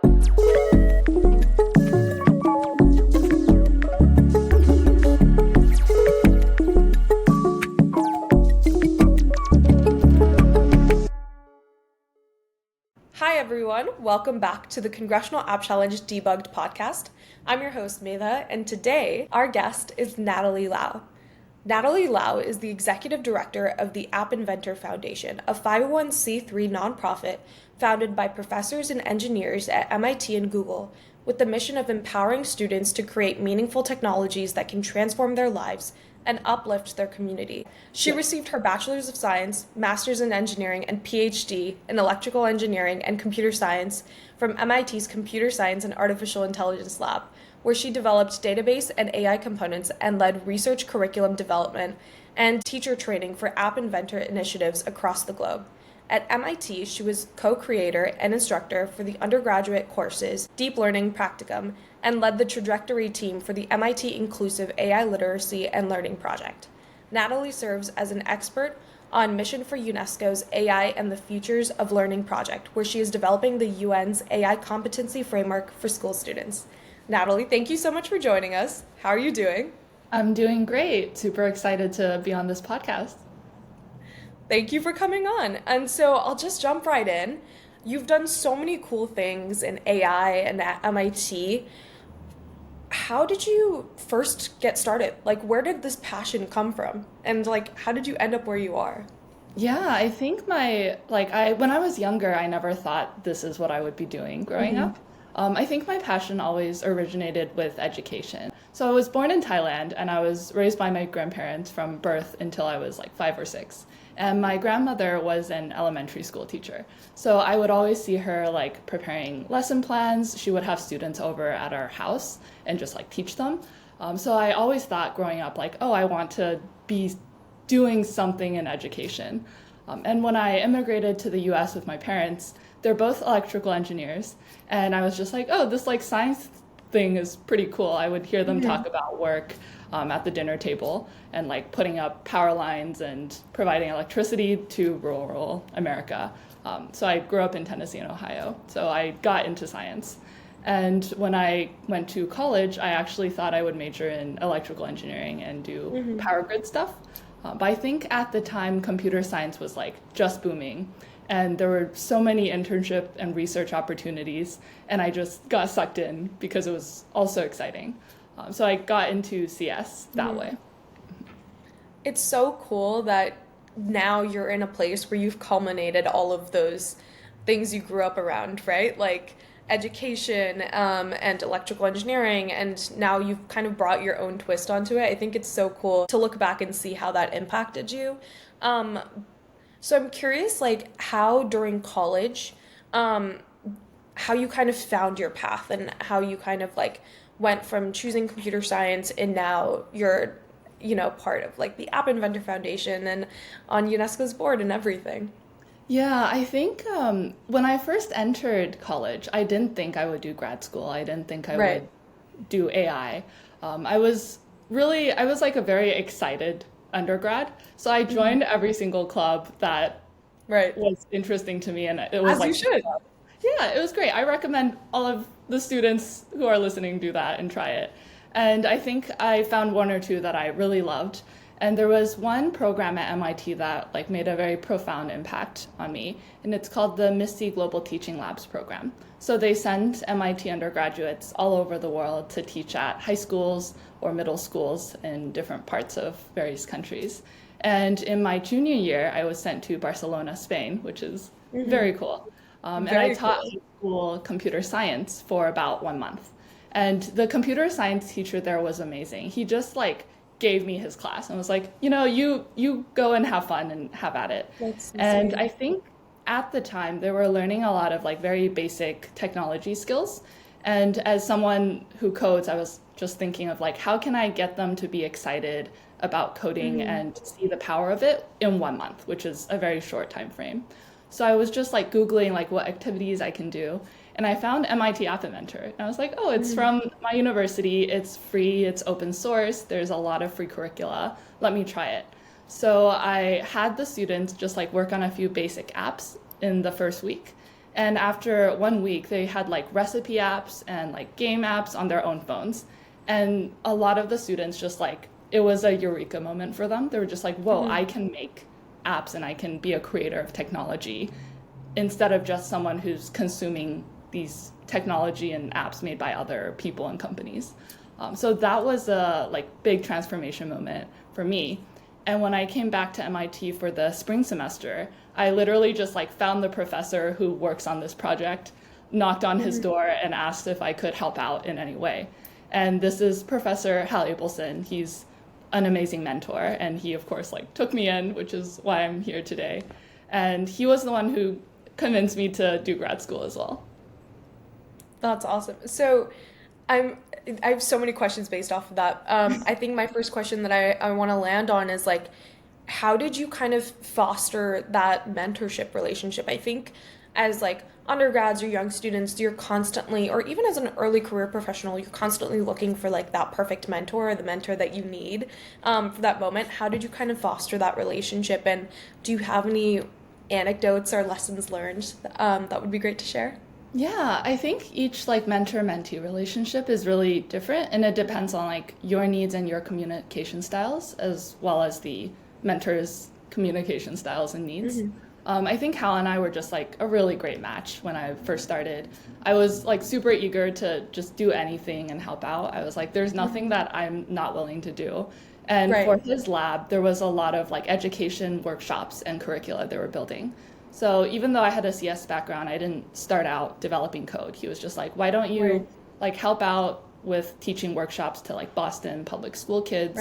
Hi everyone, welcome back to the Congressional App Challenge Debugged Podcast. I'm your host Medha, and today our guest is Natalie Lao. Natalie Lao is the Executive Director of the App Inventor Foundation, a 501c3 nonprofit founded by professors and engineers at MIT and Google, with the mission of empowering students to create meaningful technologies that can transform their lives and uplift their community. She received her Bachelor's of Science, Master's in Engineering, and PhD in Electrical Engineering and Computer Science from MIT's Computer Science and Artificial Intelligence Lab, where she developed database and AI components and led research curriculum development and teacher training for App Inventor initiatives across the globe. At MIT, she was co-creator and instructor for the undergraduate courses Deep Learning Practicum and led the trajectory team for the MIT Inclusive AI Literacy and Learning Project. Natalie serves as an expert on Mission for UNESCO's AI and the Futures of Learning project, where she is developing the UN's AI competency framework for school students. Natalie, thank you so much for joining us. How are you doing? I'm doing great. Super excited to be on this podcast. Thank you for coming on. And so I'll just jump right in. You've done so many cool things in AI and at MIT. How did you first get started? Like, where did this passion come from? And how did you end up where you are? Yeah, I think when I was younger, I never thought this is what I would be doing growing up. I think my passion always originated with education. So I was born in Thailand and I was raised by my grandparents from birth until I was 5 or 6. And my grandmother was an elementary school teacher. So I would always see her preparing lesson plans. She would have students over at our house and just teach them. So I always thought growing up I want to be doing something in education. And when I immigrated to the US with my parents, they're both electrical engineers. And I was just this science thing is pretty cool. I would hear them talk about work at the dinner table and putting up power lines and providing electricity to rural America. So I grew up in Tennessee and Ohio. So I got into science. And when I went to college, I actually thought I would major in electrical engineering and do power grid stuff. But I think at the time, computer science was just booming. And there were so many internship and research opportunities. And I just got sucked in because it was also exciting. So I got into CS that way. It's so cool that now you're in a place where you've culminated all of those things you grew up around, right? Education and electrical engineering, and now you've kind of brought your own twist onto it. I think it's so cool to look back and see how that impacted you. So I'm curious, how during college, how you kind of found your path and how you kind of went from choosing computer science and now you're, part of the App Inventor Foundation and on UNESCO's board and everything. Yeah, I think when I first entered college, I didn't think I would do grad school. I didn't think I would do AI. I was a very excited undergrad. So I joined every single club that was interesting to me. And it was As you should. Yeah, it was great. I recommend all of the students who are listening do that and try it. And I think I found one or two that I really loved. And there was one program at MIT that made a very profound impact on me, and it's called the MISTI Global Teaching Labs program. So they send MIT undergraduates all over the world to teach at high schools or middle schools in different parts of various countries. And in my junior year, I was sent to Barcelona, Spain, which is very cool. And I taught high school computer science for about 1 month. And the computer science teacher there was amazing. He just gave me his class and was you go and have fun and have at it. And I think at the time they were learning a lot of very basic technology skills. And as someone who codes, I was just thinking of how can I get them to be excited about coding and see the power of it in 1 month, which is a very short time frame. So I was just Googling what activities I can do. And I found MIT App Inventor. And I was oh, it's from my university. It's free. It's open source. There's a lot of free curricula. Let me try it. So I had the students just work on a few basic apps in the first week. And after 1 week, they had like recipe apps and like game apps on their own phones. And a lot of the students just like, it was a eureka moment for them. They were just like, whoa, I can make apps and I can be a creator of technology instead of just someone who's consuming these technology and apps made by other people and companies. So that was a like big transformation moment for me. And when I came back to MIT for the spring semester, I literally just like found the professor who works on this project, knocked on his door and asked if I could help out in any way. And this is Professor Hal Abelson. He's an amazing mentor, and he of course like took me in, which is why I'm here today. And he was the one who convinced me to do grad school as well. That's awesome. So I have so many questions based off of that. I think my first question that I want to land on is like, how did you kind of foster that mentorship relationship? I think as like undergrads or young students, you're constantly, or even as an early career professional, you're constantly looking for like that perfect mentor or the mentor that you need for that moment. How did you kind of foster that relationship? And do you have any anecdotes or lessons learned that would be great to share? Yeah, I think each like mentor-mentee relationship is really different, and it depends on like your needs and your communication styles as well as the mentor's communication styles and needs. I think Hal and I were just like a really great match when I first started. I was like super eager to just do anything and help out. I was like, there's nothing that I'm not willing to do. And for his lab, there was a lot of like education workshops and curricula they were building. So even though I had a CS background, I didn't start out developing code. He was just like, why don't you like help out with teaching workshops to like Boston public school kids?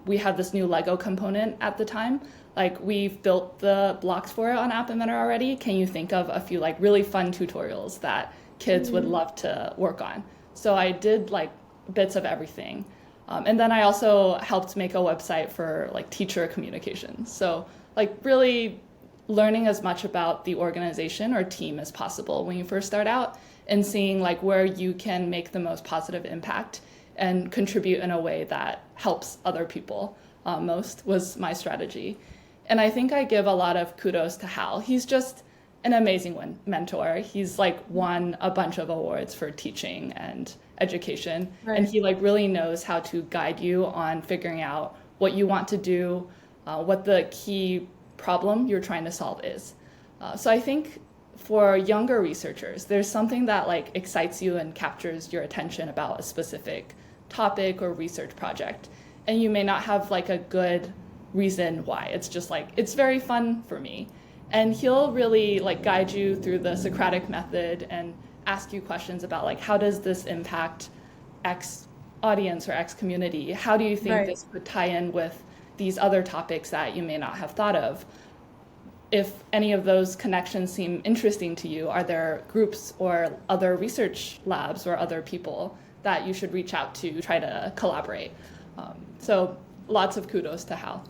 We had this new Lego component at the time. Like we've built the blocks for it on App Inventor already. Can you think of a few like really fun tutorials that kids would love to work on? So I did like bits of everything. And then I also helped make a website for like teacher communication. So like really learning as much about the organization or team as possible when you first start out and seeing like where you can make the most positive impact and contribute in a way that helps other people most was my strategy. And I think I give a lot of kudos to Hal. He's just an amazing mentor. He's like won a bunch of awards for teaching and education. And he like really knows how to guide you on figuring out what you want to do, what the key problem you're trying to solve is. So I think for younger researchers, there's something that like excites you and captures your attention about a specific topic or research project. And you may not have like a good reason why. It's just like, it's very fun for me. And he'll really like guide you through the Socratic method and ask you questions about like, how does this impact X audience or X community? How do you think this could tie in with these other topics that you may not have thought of? If any of those connections seem interesting to you, are there groups or other research labs or other people that you should reach out to try to collaborate? So lots of kudos to Hal.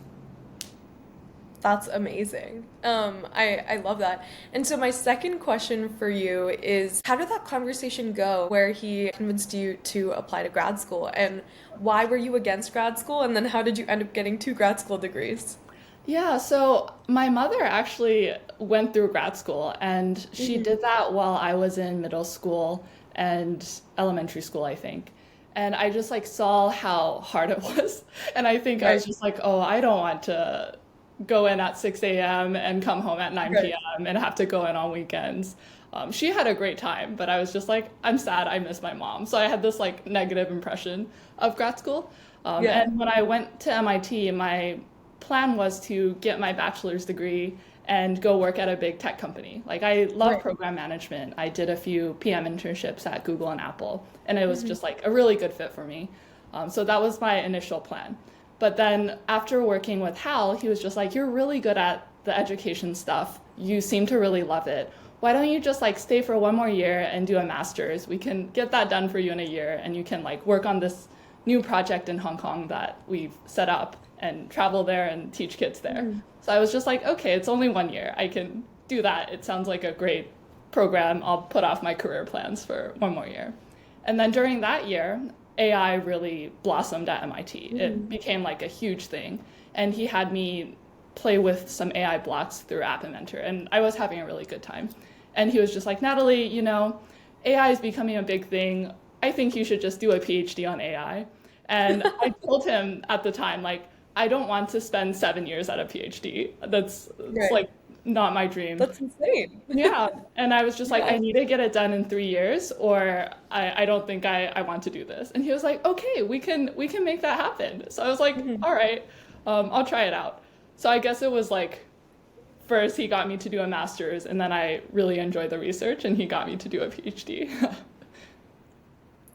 That's amazing. I love that. And so my second question for you is, how did that conversation go where he convinced you to apply to grad school? And why were you against grad school? And then how did you end up getting 2 grad school degrees? Yeah, so my mother actually went through grad school, and she did that while I was in middle school and elementary school, I think. And I just like saw how hard it was. And I think I was just like, oh, I don't want to go in at 6 a.m. and come home at 9 p.m. and have to go in on weekends. She had a great time, but I was just like, I'm sad, I miss my mom. So I had this like negative impression of grad school. And when I went to MIT, my plan was to get my bachelor's degree and go work at a big tech company. Like I love program management. I did a few PM internships at Google and Apple, and it was just like a really good fit for me. So that was my initial plan. But then after working with Hal, he was just like, you're really good at the education stuff. You seem to really love it. Why don't you just like stay for 1 more year and do a master's? We can get that done for you in a year, and you can like work on this new project in Hong Kong that we've set up and travel there and teach kids there. So I was just like, okay, it's only 1 year. I can do that. It sounds like a great program. I'll put off my career plans for 1 more year. And then during that year, AI really blossomed at MIT. It became like a huge thing. And he had me play with some AI blocks through App Inventor, and I was having a really good time. And he was just like, Natalie, AI is becoming a big thing. I think you should just do a PhD on AI. And I told him at the time, like, I don't want to spend 7 years at a PhD. It's Right. like not my dream. That's insane. Yeah. And I was just like, I Yeah. need to get it done in 3 years, or I don't think I want to do this. And he was like, okay, we can make that happen. So I was like, Mhm. all right, I'll try it out. So I guess it was like first he got me to do a master's, and then I really enjoyed the research, and he got me to do a PhD.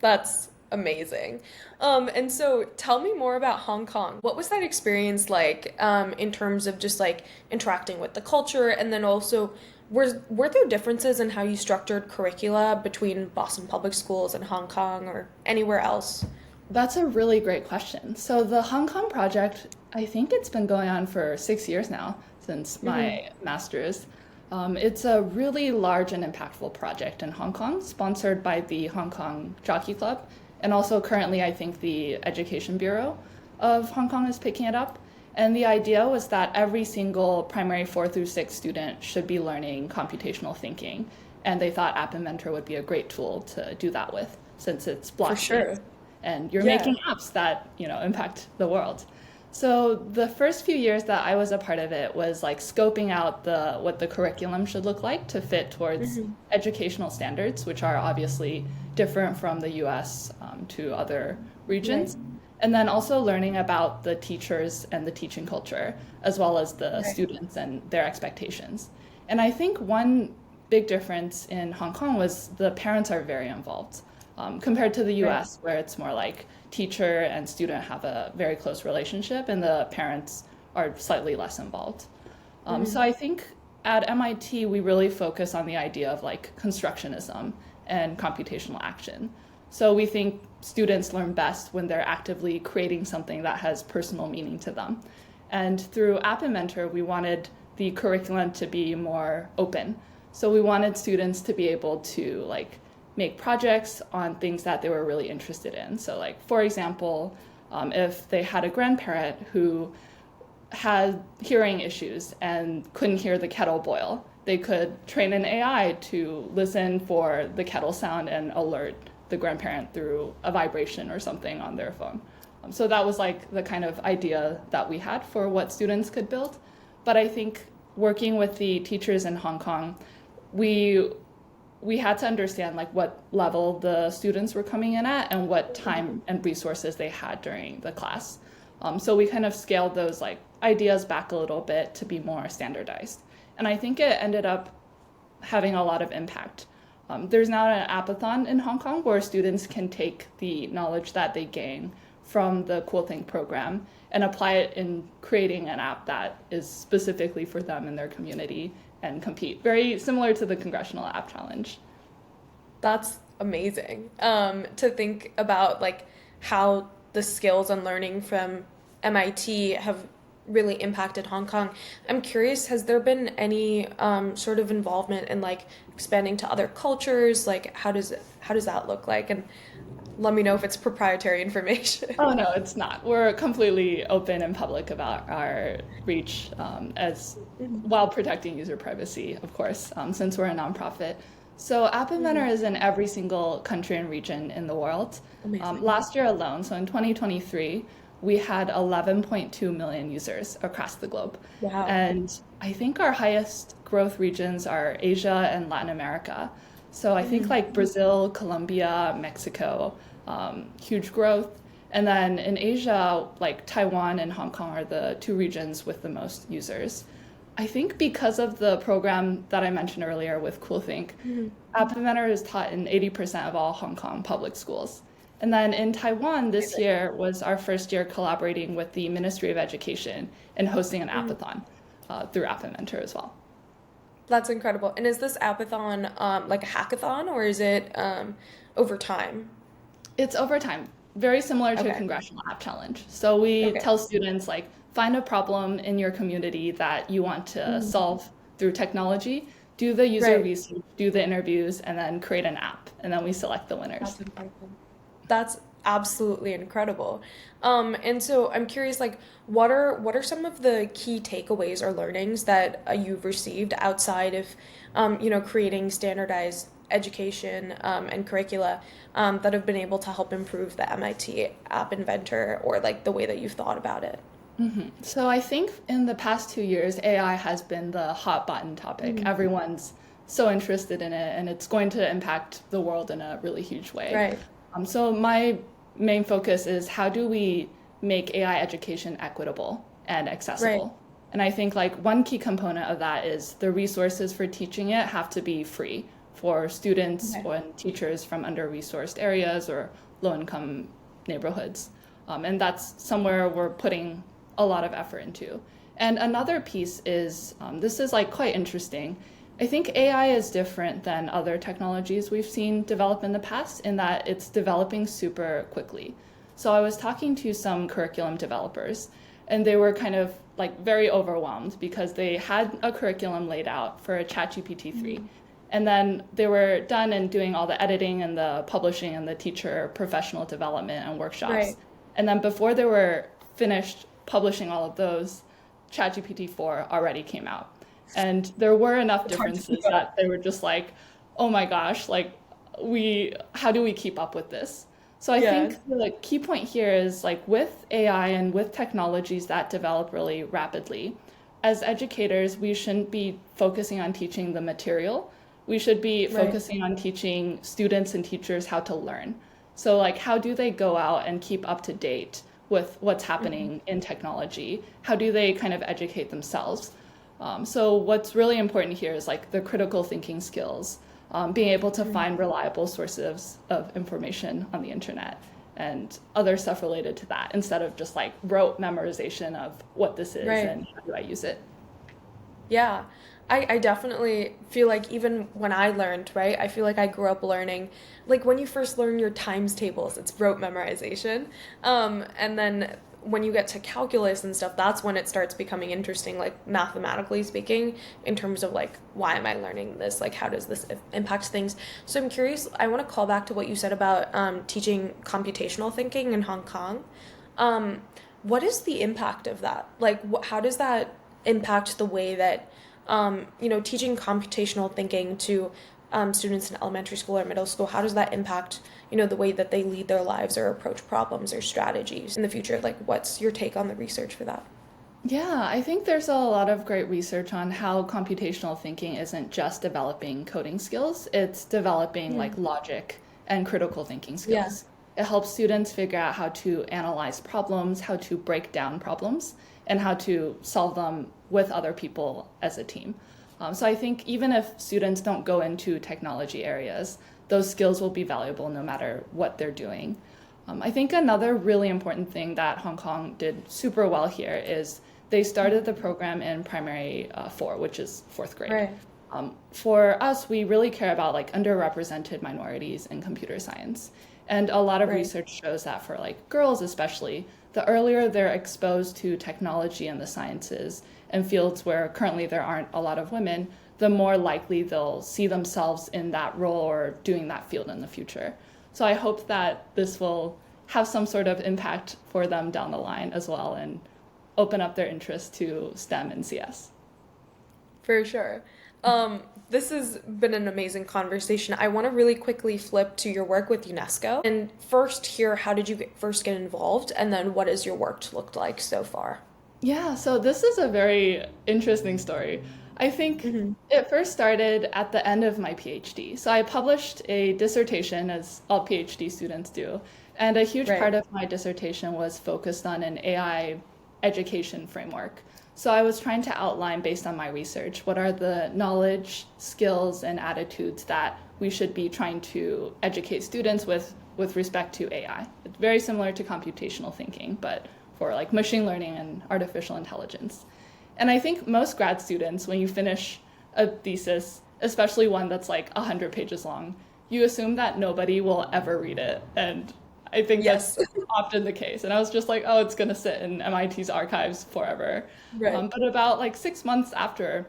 That's amazing. And so tell me more about Hong Kong. What was that experience like, in terms of just like interacting with the culture, and then also were there differences in how you structured curricula between Boston Public Schools and Hong Kong or anywhere else? That's a really great question. So the Hong Kong project, I think it's been going on for 6 years now since Hmm. my master's. It's a really large and impactful project in Hong Kong, sponsored by the Hong Kong Jockey Club, and also currently I think the Education Bureau of Hong Kong is picking it up. And the idea was that every single primary 4 through 6 student should be learning computational thinking. And they thought App Inventor would be a great tool to do that with, since it's For sure. block-based and you're Yeah. making apps that, impact the world. So the first few years that I was a part of it was like scoping out the what the curriculum should look like to fit towards Hmm. educational standards, which are obviously different from the US to other Right. regions. And then also learning about the teachers and the teaching culture, as well as the Right. students and their expectations. And I think one big difference in Hong Kong was the parents are very involved, compared to the Right. US, where it's more like teacher and student have a very close relationship, and the parents are slightly less involved. So Hmm. I think at MIT, we really focus on the idea of like constructionism and computational action. So we think students learn best when they're actively creating something that has personal meaning to them. And through App Inventor, we wanted the curriculum to be more open. So we wanted students to be able to like make projects on things that they were really interested in. So like, for example, if they had a grandparent who had hearing issues and couldn't hear the kettle boil, they could train an AI to listen for the kettle sound and alert the grandparent through a vibration or something on their phone. So that was like the kind of idea that we had for what students could build. But I think working with the teachers in Hong Kong, we we had to understand like what level the students were coming in at and what time and resources they had during the class. So we kind of scaled those like ideas back a little bit to be more standardized. And I think it ended up having a lot of impact. There's now an appathon in Hong Kong where students can take the knowledge that they gain from the Cool Think program and apply it in creating an app that is specifically for them and their community and compete. Very similar to the Congressional App Challenge. That's amazing. To think about like how the skills and learning from MIT have really impacted Hong Kong. I'm curious, has there been any sort of involvement in like expanding to other cultures? Like how does that look like? And let me know if it's proprietary information. Oh no, it's not. We're completely open and public about our reach, as while protecting user privacy, of course, since we're a nonprofit. So App Inventor Mhm. is in every single country and region in the world. Amazing. Last year alone, so in 2023, we had 11.2 million users across the globe. Wow. And I think our highest growth regions are Asia and Latin America. So I think Mhm. like Brazil, Colombia, Mexico, huge growth. And then in Asia, like Taiwan and Hong Kong are the two regions with the most users. I think because of the program that I mentioned earlier with CoolThink, Mhm. App Inventor is taught in 80% of all Hong Kong public schools. And then in Taiwan this Amazing. year was our first year collaborating with the Ministry of Education and hosting an Mhm. appathon through App Inventor as well. That's incredible. And is this appathon like a hackathon or is it over time? It's over time, very similar to a Okay. Congressional App Challenge. So we Okay. tell students like find a problem in your community that you want to Mhm. solve through technology, do the user Right. research, do the interviews, and then create an app. And then we select the winners. That's incredible. That's absolutely incredible. And so I'm curious, like, what are some of the key takeaways or learnings that you've received outside of, creating standardized education and curricula that have been able to help improve the MIT App Inventor or like the way that you've thought about it? So I think in the past 2 years, AI has been the hot button topic. Mhm. Everyone's so interested in it, and it's going to impact the world in a really huge way. Right. So my main focus is how do we make AI education equitable and Right. accessible? And I think like one key component of that is the resources for teaching it have to be free for students Okay. and teachers from under-resourced areas or low-income neighborhoods. And that's somewhere we're putting a lot of effort into. And another piece is this is like quite interesting. I think AI is different than other technologies we've seen develop in the past in that it's developing super quickly. So I was talking to some curriculum developers, and they were kind of like very overwhelmed because they had a curriculum laid out for ChatGPT 3. And then they were done and doing all the editing and the publishing and the teacher professional development and workshops. Right. And then before they were finished publishing all of those, ChatGPT 4 already came out. And there were enough It's hard to differences keep up. that they were just like, oh my gosh, like how do we keep up with this? So I Yeah. think the key point here is like with AI and with technologies that develop really rapidly, as educators, we shouldn't be focusing on teaching the material. We should be Right. focusing on teaching students and teachers how to learn. So like how do they go out and keep up to date with what's happening in technology? How do they kind of educate themselves? So what's really important here is like the critical thinking skills, being able to find reliable sources of information on the internet and other stuff related to that instead of just like rote memorization of what this is Right. and how do I use it. Yeah, I definitely feel like even when I learned, right, I feel like I grew up learning, like when you first learn your times tables, it's rote memorization. And then when you get to calculus and stuff, that's when it starts becoming interesting, like mathematically speaking, in terms of like, why am I learning this? Like, how does this impact things? So I'm curious, I want to call back to what you said about teaching computational thinking in Hong Kong. Um, what is the impact of that? Like, how does that impact the way that, teaching computational thinking to students in elementary school or middle school? How does that impact, the way that they lead their lives or approach problems or strategies in the future? Like, what's your take on the research for that? Yeah, I think there's a lot of great research on how computational thinking isn't just developing coding skills, it's developing like logic and critical thinking Yeah. skills. It helps students figure out how to analyze problems, how to break down problems, and how to solve them with other people as a team. So I think even if students don't go into technology areas, those skills will be valuable no matter what they're doing. I think another really important thing that Hong Kong did super well here is they started the program in primary 4, which is fourth grade. Right. For us, we really care about like underrepresented minorities in computer science. And a lot of Right. research shows that for like girls especially, the earlier they're exposed to technology and the sciences and fields where currently there aren't a lot of women, the more likely they'll see themselves in that role or doing that field in the future. So I hope that this will have some sort of impact for them down the line as well and open up their interest to STEM and CS. For sure. This has been an amazing conversation. I want to really quickly flip to your work with UNESCO and first hear how did you first get involved, and then what has your work looked like so far? Yeah, so this is a very interesting story. I think it first started at the end of my PhD. So I published a dissertation, as all PhD students do, and a huge Right. part of my dissertation was focused on an AI education framework. So I was trying to outline, based on my research, what are the knowledge, skills, and attitudes that we should be trying to educate students with respect to AI. It's very similar to computational thinking, but for like machine learning and artificial intelligence. And I think most grad students, when you finish a thesis, especially one that's like 100 pages long, you assume that nobody will ever read it. And I think Yes. that's often the case. And I was just like, oh, it's going to sit in MIT's archives forever. Right. But about like 6 months after,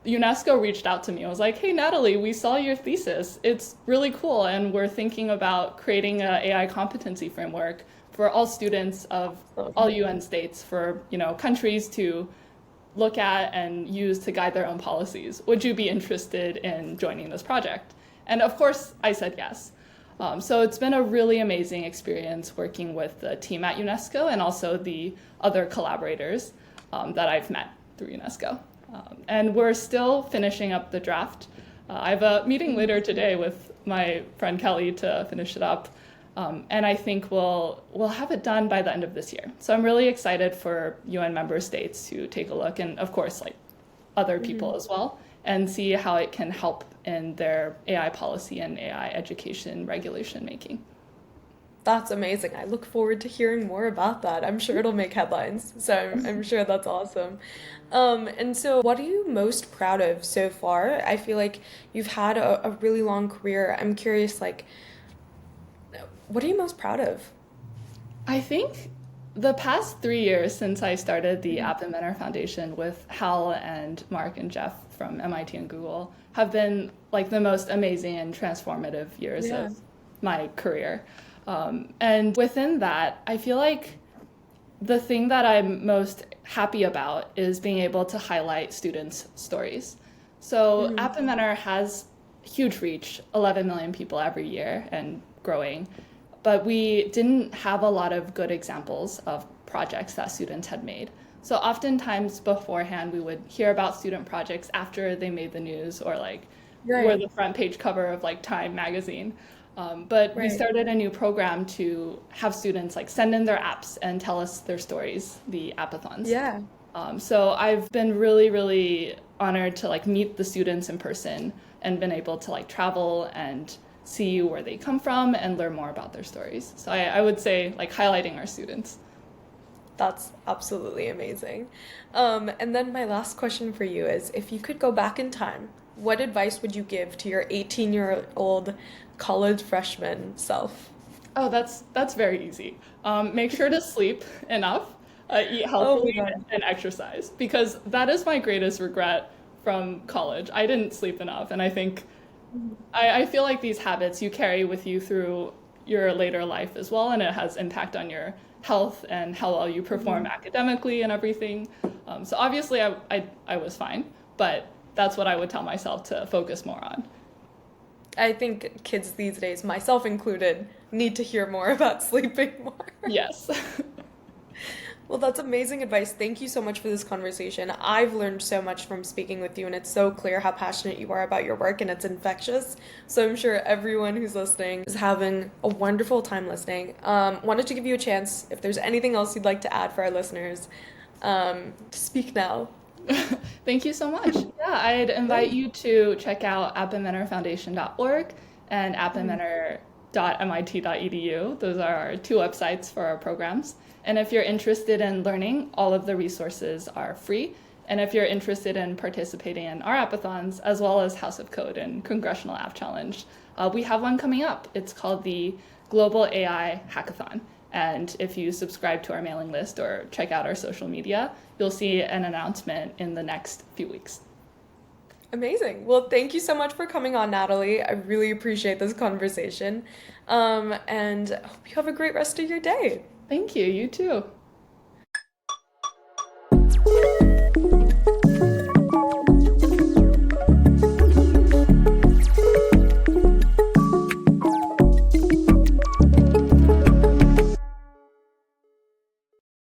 UNESCO reached out to me. I was like, hey, Natalie, we saw your thesis. It's really cool. And we're thinking about creating an AI competency framework for all students of all UN states for, countries to look at and use to guide their own policies. Would you be interested in joining this project? And of course, I said yes. So it's been a really amazing experience working with the team at UNESCO and also the other collaborators that I've met through UNESCO. And we're still finishing up the draft. I have a meeting later today with my friend Kelly to finish it up. And I think we'll have it done by the end of this year. So I'm really excited for UN member states to take a look, and of course, like other people as well, and see how it can help in their AI policy and AI education regulation making. That's amazing. I look forward to hearing more about that. I'm sure it'll make headlines. So I'm sure that's awesome. And so what are you most proud of so far? I feel like you've had a really long career. I'm curious, like, what are you most proud of? I think the past 3 years since I started the App Inventor Foundation with Hal and Mark and Jeff from MIT and Google have been like the most amazing and transformative years of my career. And within that, I feel like the thing that I'm most happy about is being able to highlight students' stories. So App Inventor has huge reach, 11 million people every year and growing. But we didn't have a lot of good examples of projects that students had made. So oftentimes beforehand, we would hear about student projects after they made the news or were the front page cover of Time magazine. But we started a new program to have students send in their apps and tell us their stories, the Appathons. Yeah. So I've been really, really honored to meet the students in person and been able to travel and see where they come from and learn more about their stories. So I would say highlighting our students. That's absolutely amazing. And then my last question for you is, if you could go back in time, what advice would you give to your 18-year-old college freshman self? Oh, that's very easy. Make sure to sleep enough, eat healthily, and exercise, because that is my greatest regret from college. I didn't sleep enough, and I think I feel like these habits you carry with you through your later life as well, and it has impact on your health and how well you perform academically and everything. So obviously I was fine, but that's what I would tell myself to focus more on. I think kids these days, myself included, need to hear more about sleeping more. Yes. Well, that's amazing advice. Thank you so much for this conversation. I've learned so much from speaking with you, and it's so clear how passionate you are about your work, and it's infectious. So I'm sure everyone who's listening is having a wonderful time listening. Wanted to give you a chance, if there's anything else you'd like to add for our listeners, to speak now. Thank you so much. Yeah, I'd invite you to check out appinventorfoundation.org and appinventor.mit.edu. Those are our two websites for our programs. And if you're interested in learning, all of the resources are free. And if you're interested in participating in our Appathons, as well as House of Code and Congressional App Challenge, we have one coming up. It's called the Global AI Hackathon. And if you subscribe to our mailing list or check out our social media, you'll see an announcement in the next few weeks. Amazing. Well, thank you so much for coming on, Natalie. I really appreciate this conversation. And I hope you have a great rest of your day. Thank you. You too.